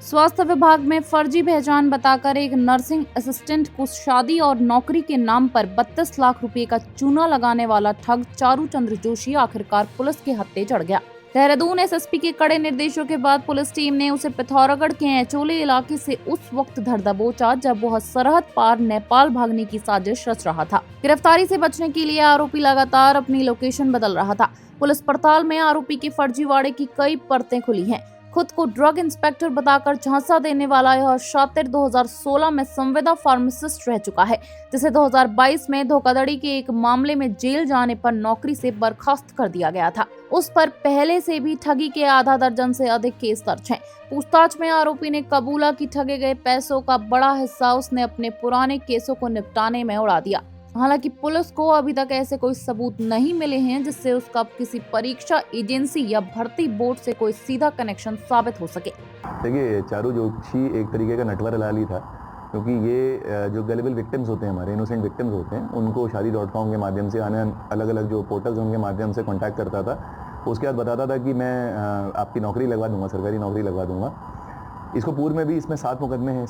स्वास्थ्य विभाग में फर्जी पहचान बताकर एक नर्सिंग असिस्टेंट को शादी और नौकरी के नाम पर 32 लाख रुपए का चूना लगाने वाला ठग चारू चंद्र जोशी आखिरकार पुलिस के हत्थे चढ़ गया। देहरादून एसएसपी के कड़े निर्देशों के बाद पुलिस टीम ने उसे पिथौरागढ़ के एचोले इलाके से उस वक्त धर दबोचा जब वह सरहद पार नेपाल भागने की साजिश रच रहा था। गिरफ्तारी से बचने के लिए आरोपी लगातार अपनी लोकेशन बदल रहा था। पुलिस पड़ताल में आरोपी के फर्जीवाड़े की कई परतें खुली हैं। खुद को ड्रग इंस्पेक्टर बताकर झांसा देने वाला यह शातिर 2016 में संविदा फार्मासिस्ट रह चुका है, जिसे 2022 में धोखाधड़ी के एक मामले में जेल जाने पर नौकरी से बर्खास्त कर दिया गया था। उस पर पहले से भी ठगी के आधा दर्जन से अधिक केस दर्ज हैं। पूछताछ में आरोपी ने कबूला कि ठगे गए पैसों का बड़ा हिस्सा उसने अपने पुराने केसों को निपटाने में उड़ा दिया। हालांकि पुलिस को अभी तक ऐसे कोई सबूत नहीं मिले हैं जिससे उसका किसी परीक्षा एजेंसी या भर्ती बोर्ड से कोई सीधा कनेक्शन साबित हो सके। देखिए, चारू जोशी एक तरीके का नटवर लाली था, क्योंकि ये जो गलेबल विक्टिम्स होते हैं, हमारे इनोसेंट विक्टिम्स होते हैं, उनको शादी.com के माध्यम से आने अलग अलग जो पोर्टल्स उनके माध्यम से कॉन्टैक्ट करता था। उसके बाद बताता था कि मैं आपकी नौकरी लगवा दूंगा, सरकारी नौकरी लगवा दूंगा। इसको पूर्व में भी इसमें 7 मुकदमे हैं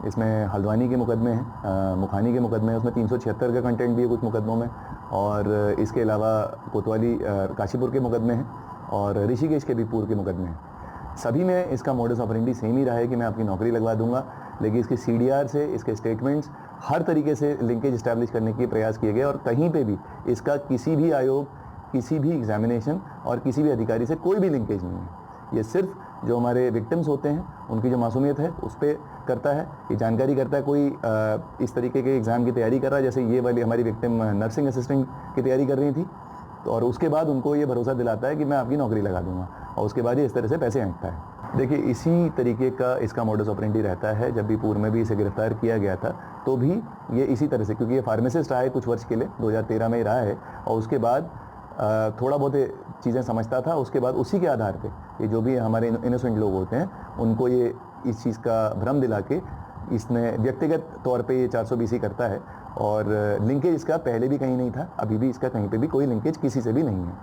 इसमें हल्द्वानी के मुकदमे हैं, मुखानी के मुकदमे हैं, उसमें 376 का कंटेंट भी है कुछ मुकदमों में, और इसके अलावा कोतवाली काशीपुर के मुकदमे हैं और ऋषिकेश के भी पूर्व के मुकदमे हैं। सभी में इसका मोडस ऑपरेंडी सेम ही रहा है कि मैं आपकी नौकरी लगवा दूंगा, लेकिन इसके CDR से इसके स्टेटमेंट्स हर तरीके से लिंकेज इस्टेब्लिश करने के प्रयास किए गए और कहीं पे भी इसका किसी भी आयोग, किसी भी एग्जामिनेशन और किसी भी अधिकारी से कोई भी लिंकेज नहीं है। ये सिर्फ जो हमारे विक्टिम्स होते हैं उनकी जो मासूमियत है उस पर करता है, ये जानकारी करता है। कोई इस तरीके के एग्ज़ाम की तैयारी कर रहा है, जैसे ये वाली हमारी विक्टिम नर्सिंग असिस्टेंट की तैयारी कर रही थी, तो और उसके बाद उनको ये भरोसा दिलाता है कि मैं आपकी नौकरी लगा दूंगा, और उसके बाद ये इस तरह से पैसे ऐंठता है। देखिए, इसी तरीके का इसका मोडस ऑपरेंडी रहता है। जब भी पूर्व में भी इसे गिरफ्तार किया गया था तो भी ये इसी तरह से, क्योंकि ये फार्मासिस्ट रहा है कुछ वर्ष के लिए, 2013 में ही रहा है, और उसके बाद थोड़ा बहुत चीज़ें समझता था। उसके बाद उसी के आधार पे ये जो भी हमारे इनोसेंट लोग होते हैं उनको ये इस चीज़ का भ्रम दिला के इसने व्यक्तिगत तौर पे ये 420 करता है, और लिंकेज इसका पहले भी कहीं नहीं था, अभी भी इसका कहीं पे भी कोई लिंकेज किसी से भी नहीं है।